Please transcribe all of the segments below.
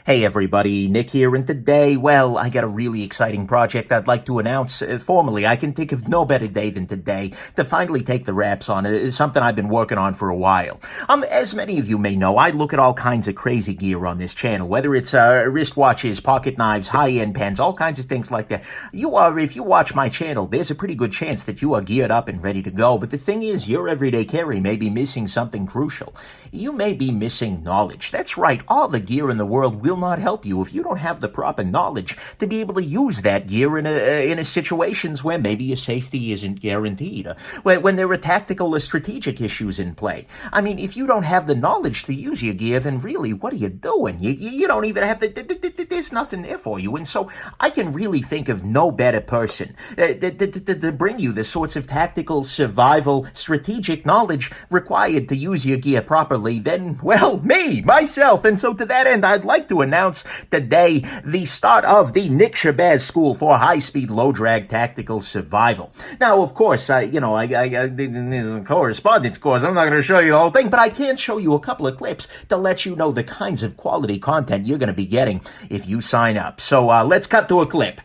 Hey everybody, Nick here, and today, well, I got a really exciting project I'd like to announce formally. I can think of no better day than today to finally take the wraps on it. It's something I've been working on for a while. As many of you may know, I look at all kinds of crazy gear on this channel, whether it's wristwatches, pocket knives, high-end pens, all kinds of things like that. If you watch my channel, there's a pretty good chance that you are geared up and ready to go. But the thing is, your everyday carry may be missing something crucial. You may be missing knowledge. That's right, all the gear in the world will not help you if you don't have the proper knowledge to be able to use that gear in a situations where maybe your safety isn't guaranteed, when there are tactical or strategic issues in play. I mean, if you don't have the knowledge to use your gear, then really, what are you doing? You don't even have there's nothing there for you. And so I can really think of no better person to bring you the sorts of tactical, survival, strategic knowledge required to use your gear properly than, well, me, myself. And so to that end, I'd like to announce today the start of the Nick Shabazz School for High-Speed, Low-Drag Tactical Survival. Now, of course, I the correspondence course, I'm not going to show you the whole thing, but I can show you a couple of clips to let you know the kinds of quality content you're going to be getting if you sign up. So let's cut to a clip.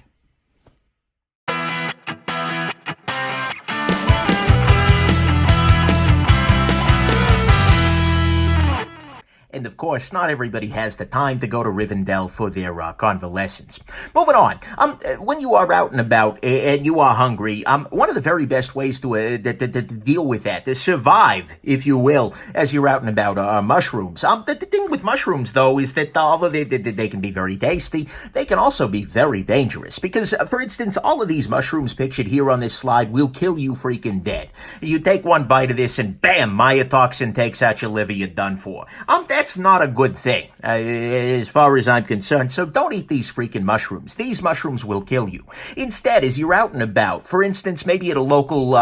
And of course, not everybody has the time to go to Rivendell for their convalescence. Moving on, when you are out and about and you are hungry, one of the very best ways to deal with that, to survive, if you will, as you're out and about, are mushrooms. The thing with mushrooms, though, is that although they can be very tasty, they can also be very dangerous. Because, for instance, all of these mushrooms pictured here on this slide will kill you freaking dead. You take one bite of this and bam, mycotoxin takes out your liver, you're done for. That's not a good thing, as far as I'm concerned, so don't eat these freaking mushrooms. These mushrooms will kill you. Instead, as you're out and about, for instance, maybe at a local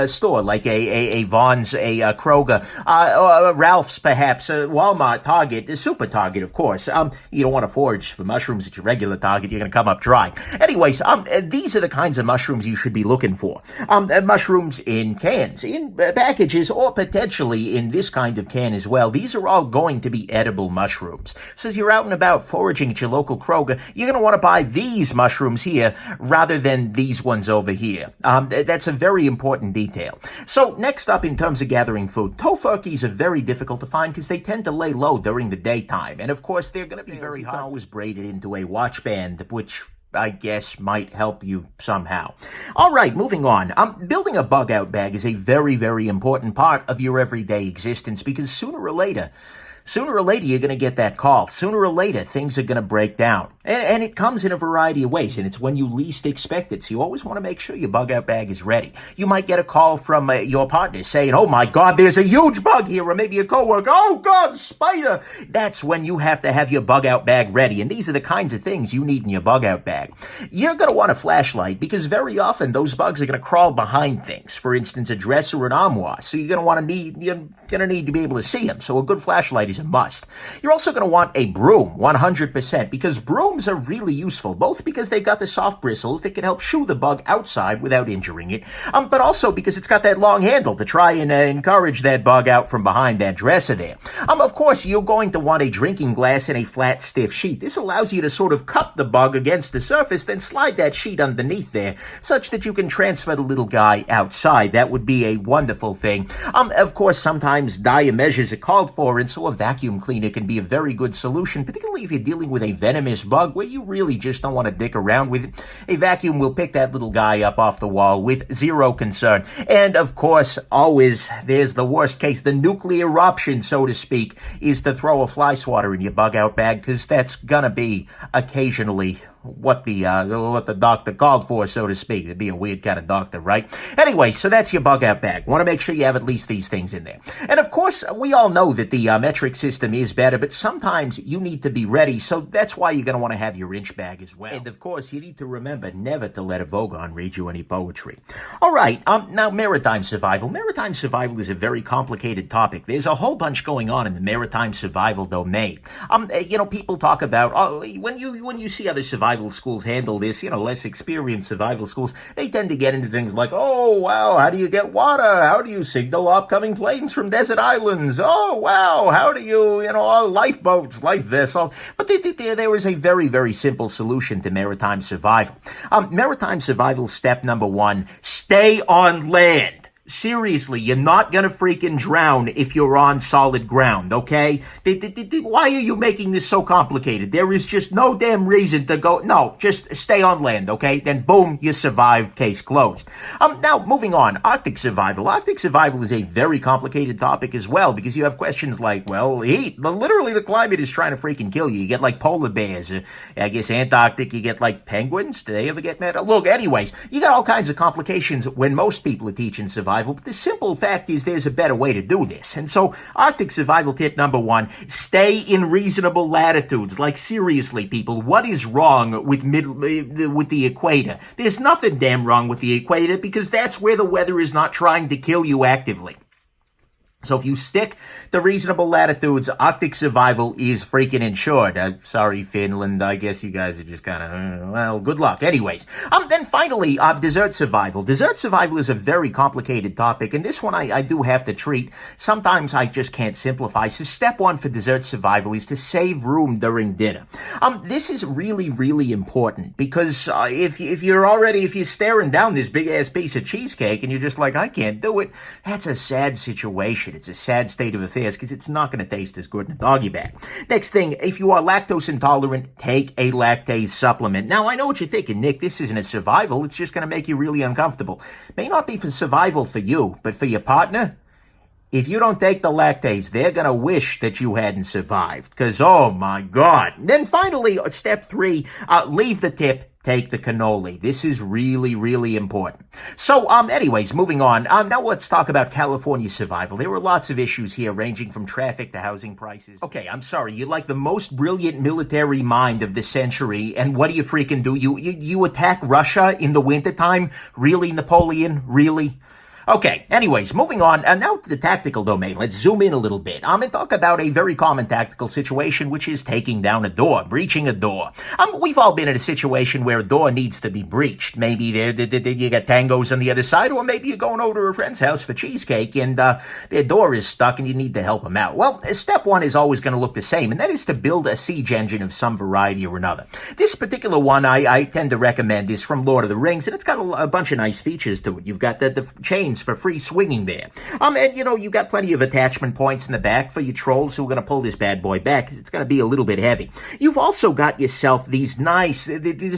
store, like a Vons, a Kroger, or Ralph's perhaps, Walmart, Target, a Super Target, of course. You don't want to forage for mushrooms at your regular Target, you're going to come up dry. Anyways, these are the kinds of mushrooms you should be looking for. Mushrooms in cans, in packages, or potentially in this kind of can as well. These are all going to be edible mushrooms. So as you're out and about foraging at your local Kroger, you're going to want to buy these mushrooms here rather than these ones over here. That's a very important detail. So next up, in terms of gathering food, tofurkeys are very difficult to find because they tend to lay low during the daytime. And of course, they're going to be very hot. Always braided into a watch band, which I guess might help you somehow. All right, moving on. Building a bug-out bag is a very, very important part of your everyday existence because sooner or later, you're going to get that call. Sooner or later, things are going to break down. And it comes in a variety of ways, and it's when you least expect it. So you always want to make sure your bug-out bag is ready. You might get a call from your partner saying, oh my God, there's a huge bug here, or maybe a coworker, oh God, spider. That's when you have to have your bug-out bag ready, and these are the kinds of things you need in your bug-out bag. You're going to want a flashlight, because very often those bugs are going to crawl behind things. For instance, a dresser or an armoire. So you're going to need to be able to see them. So a good flashlight is a must. You're also going to want a broom, 100%, because brooms are really useful, both because they've got the soft bristles that can help shoo the bug outside without injuring it, but also because it's got that long handle to try and encourage that bug out from behind that dresser there. Of course, you're going to want a drinking glass and a flat, stiff sheet. This allows you to sort of cup the bug against the surface, then slide that sheet underneath there, such that you can transfer the little guy outside. That would be a wonderful thing. Of course, sometimes dire measures are called for, and so a vacuum cleaner can be a very good solution, particularly if you're dealing with a venomous bug where you really just don't want to dick around with it. A vacuum will pick that little guy up off the wall with zero concern. And of course, always, there's the worst case, the nuclear option, so to speak, is to throw a fly swatter in your bug-out bag, because that's gonna be occasionally what the doctor called for, so to speak. It'd be a weird kind of doctor, right? Anyway, so that's your bug-out bag. Want to make sure you have at least these things in there. And of course, we all know that the metric system is better, but sometimes you need to be ready, so that's why you're going to want to have your inch bag as well. And of course, you need to remember never to let a Vogon read you any poetry. All right, now maritime survival. Maritime survival is a very complicated topic. There's a whole bunch going on in the maritime survival domain. People talk about, when you see other survival survival schools handle this, less experienced survival schools, they tend to get into things like, oh, wow, how do you get water? How do you signal upcoming planes from desert islands? Oh, wow, how do you, lifeboats, life vessel. But there is a very, very simple solution to maritime survival. Maritime survival step number 1, stay on land. Seriously, you're not gonna freaking drown if you're on solid ground, okay? Why are you making this so complicated? There is just no damn reason to go. No, just stay on land, okay? Then boom, you survived, case closed. Now, moving on, Arctic survival. Arctic survival is a very complicated topic as well, because you have questions like, well, heat. Literally, the climate is trying to freaking kill you. You get like polar bears. I guess Antarctic, you get like penguins. Do they ever get mad? Look, anyways, you got all kinds of complications when most people are teaching survival. But the simple fact is there's a better way to do this. And so Arctic survival tip number 1, stay in reasonable latitudes. Like seriously, people, what is wrong with the equator? There's nothing damn wrong with the equator because that's where the weather is not trying to kill you actively. So if you stick to reasonable latitudes, Arctic survival is freaking insured. Sorry, Finland. I guess you guys are just kind of, well, good luck. Anyways, then finally, desert survival. Desert survival is a very complicated topic, and this one I do have to treat. Sometimes I just can't simplify. So step 1 for desert survival is to save room during dinner. This is really, really important because if you're staring down this big ass piece of cheesecake and you're just like, I can't do it, that's a sad situation. It's a sad state of affairs because it's not going to taste as good in a doggy bag. Next thing, if you are lactose intolerant, take a lactase supplement. Now, I know what you're thinking, Nick, this isn't a survival. It's just going to make you really uncomfortable. May not be for survival for you, but for your partner, if you don't take the lactase, they're going to wish that you hadn't survived because, oh my God. And then finally, step 3, leave the tip. Take the cannoli. This is really, really important. So, anyways, moving on. Now let's talk about California survival. There were lots of issues here, ranging from traffic to housing prices. Okay, I'm sorry. You're like the most brilliant military mind of the century, and what do you freaking do? You attack Russia in the wintertime? Really, Napoleon? Really? Okay, anyways, moving on, now to the tactical domain. Let's zoom in a little bit. And talk about a very common tactical situation, which is taking down a door, breaching a door. We've all been in a situation where a door needs to be breached. Maybe you got tangos on the other side, or maybe you're going over to a friend's house for cheesecake, and their door is stuck, and you need to help them out. Well, step 1 is always going to look the same, and that is to build a siege engine of some variety or another. This particular one I tend to recommend is from Lord of the Rings, and it's got a bunch of nice features to it. You've got the chains for free swinging there. And you've got plenty of attachment points in the back for your trolls who are going to pull this bad boy back because it's going to be a little bit heavy. You've also got yourself this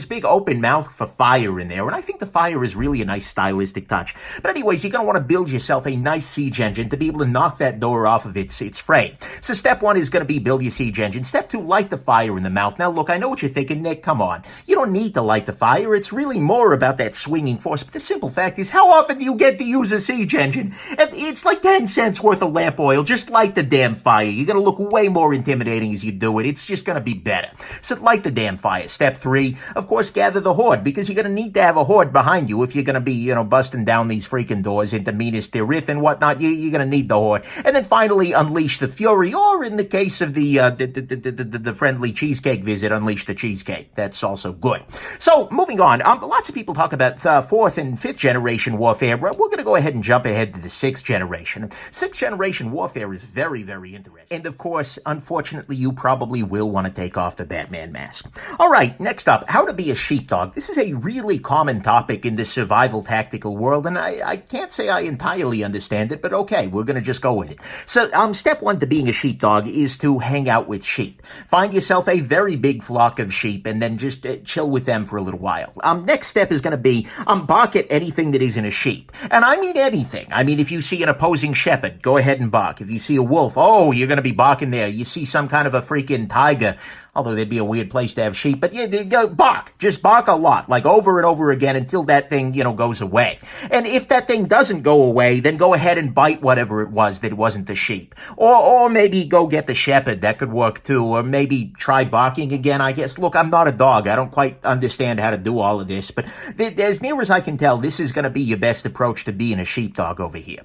big open mouth for fire in there, and I think the fire is really a nice stylistic touch. But anyways, you're going to want to build yourself a nice siege engine to be able to knock that door off of its frame. So step 1 is going to be build your siege engine. Step 2, light the fire in the mouth. Now look, I know what you're thinking, Nick, come on. You don't need to light the fire. It's really more about that swinging force. But the simple fact is, how often do you get to use a siege engine? It's like 10 cents worth of lamp oil. Just light the damn fire. You're going to look way more intimidating as you do it. It's just going to be better. So light the damn fire. Step 3, of course, gather the horde, because you're going to need to have a horde behind you if you're going to be, busting down these freaking doors into Minas Tirith and whatnot. You're going to need the horde. And then finally, unleash the fury, or in the case of the friendly cheesecake visit, unleash the cheesecake. That's also good. So moving on, lots of people talk about 4th and 5th generation warfare. We're going to go ahead and jump ahead to the 6th generation. 6th generation warfare is very, very interesting. And of course, unfortunately, you probably will want to take off the Batman mask. All right, next up, how to be a sheepdog. This is a really common topic in the survival tactical world, and I can't say I entirely understand it, but okay, we're going to just go with it. So, step 1 to being a sheepdog is to hang out with sheep. Find yourself a very big flock of sheep, and then just chill with them for a little while. Next step is going to be bark at anything that isn't a sheep. And I mean anything. I mean, if you see an opposing shepherd, go ahead and bark. If you see a wolf, oh, you're going to be barking there. You see some kind of a freaking tiger, although there'd be a weird place to have sheep, but yeah, go bark. Just bark a lot, like over and over again until that thing, goes away. And if that thing doesn't go away, then go ahead and bite whatever it was that wasn't the sheep. Or maybe go get the shepherd. That could work too. Or maybe try barking again, I guess. Look, I'm not a dog. I don't quite understand how to do all of this, but as near as I can tell, this is going to be your best approach to being a sheepdog over here.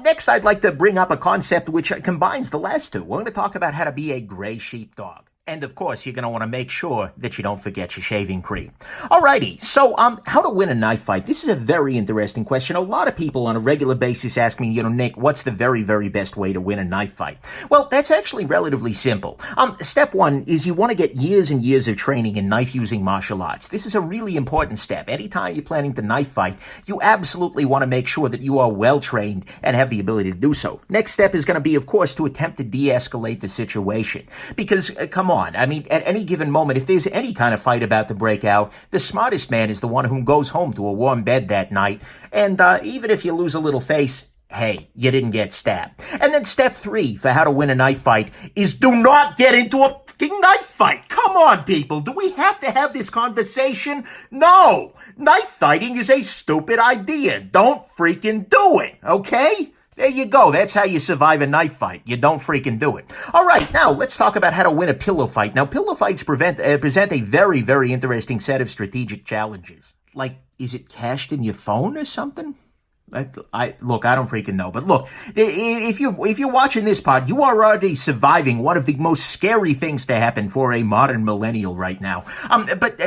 Next, I'd like to bring up a concept which combines the last two. We're going to talk about how to be a gray sheepdog. And of course, you're going to want to make sure that you don't forget your shaving cream. Alrighty, so how to win a knife fight? This is a very interesting question. A lot of people on a regular basis ask me, Nick, what's the very, very best way to win a knife fight? Well, that's actually relatively simple. Step one is you want to get years and years of training in knife-using martial arts. This is a really important step. Anytime you're planning to knife fight, you absolutely want to make sure that you are well-trained and have the ability to do so. Next step is going to be, of course, to attempt to de-escalate the situation. Because, come on, I mean, at any given moment, if there's any kind of fight about to break out, the smartest man is the one who goes home to a warm bed that night. And even if you lose a little face, hey, you didn't get stabbed. And then step 3 for how to win a knife fight is do not get into a fucking knife fight. Come on, people. Do we have to have this conversation? No. Knife fighting is a stupid idea. Don't freaking do it, okay? There you go. That's how you survive a knife fight. You don't freaking do it. All right, now let's talk about how to win a pillow fight. Now, pillow fights present a very, very interesting set of strategic challenges. Like, is it cached in your phone or something? Look, I don't freaking know. But look, if you're watching this pod, you are already surviving one of the most scary things to happen for a modern millennial right now. But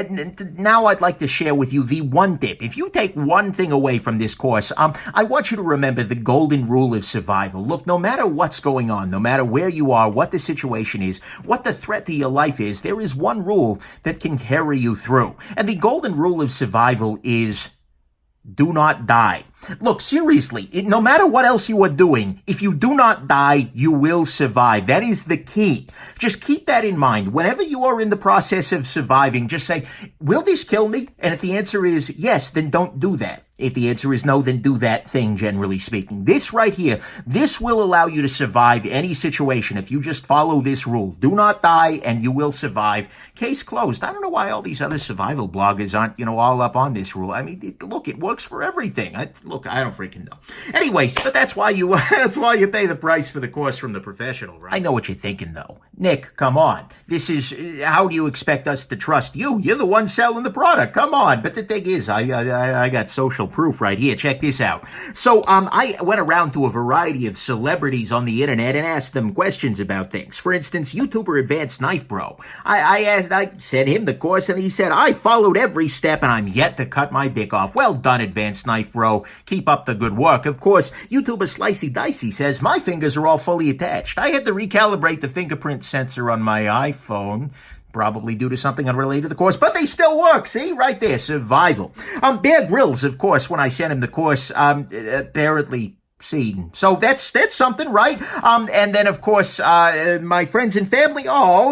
now I'd like to share with you the one tip. If you take one thing away from this course, I want you to remember the golden rule of survival. Look, no matter what's going on, no matter where you are, what the situation is, what the threat to your life is, there is one rule that can carry you through. And the golden rule of survival is do not die. Look, seriously, no matter what else you are doing, if you do not die, you will survive. That is the key. Just keep that in mind. Whenever you are in the process of surviving, just say, will this kill me? And if the answer is yes, then don't do that. If the answer is no, then do that thing, generally speaking. This right here, this will allow you to survive any situation if you just follow this rule. Do not die, and you will survive. Case closed. I don't know why all these other survival bloggers aren't, all up on this rule. I mean, look, it works for everything. I don't freaking know. Anyways, but that's why you pay the price for the course from the professional, right? I know what you're thinking, though. Nick, come on. This is, how do you expect us to trust you? You're the one selling the product. Come on. But the thing is, I got social proof right here. Check this out. So, I went around to a variety of celebrities on the internet and asked them questions about things. For instance, YouTuber Advanced Knife Bro. I sent him the course and he said, I followed every step and I'm yet to cut my dick off. Well done, Advanced Knife Bro. Keep up the good work. Of course, YouTuber Slicey Dicey says, my fingers are all fully attached. I had to recalibrate the fingerprint sensor on my iPhone. Probably due to something unrelated to the course, but they still work. See, right there, survival. Bear Grylls, of course, when I sent him the course, apparently seen. So that's something, right? And then, of course, my friends and family,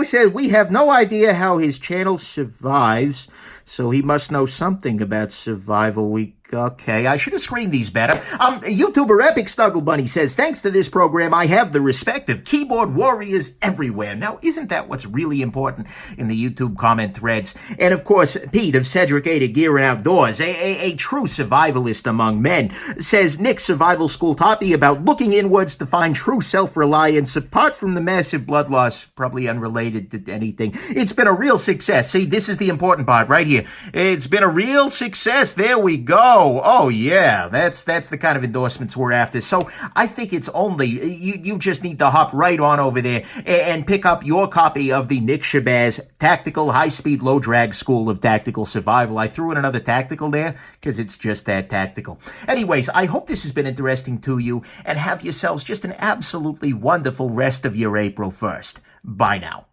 said we have no idea how his channel survives, so he must know something about survival. Okay, I should have screened these better. YouTuber Epic Snuggle Bunny says, thanks to this program, I have the respect of keyboard warriors everywhere. Now, isn't that what's really important in the YouTube comment threads? And of course, Pete of Cedric A to Gear and Outdoors, a true survivalist among men, says Nick's survival school taught me about looking inwards to find true self-reliance apart from the massive blood loss, probably unrelated to anything. It's been a real success. See, this is the important part right here. It's been a real success. There we go. Oh yeah, that's the kind of endorsements we're after. So I think it's only, you just need to hop right on over there and pick up your copy of the Nick Shabazz Tactical High-Speed Low-Drag School of Tactical Survival. I threw in another tactical there because it's just that tactical. Anyways, I hope this has been interesting to you and have yourselves just an absolutely wonderful rest of your April 1st. Bye now.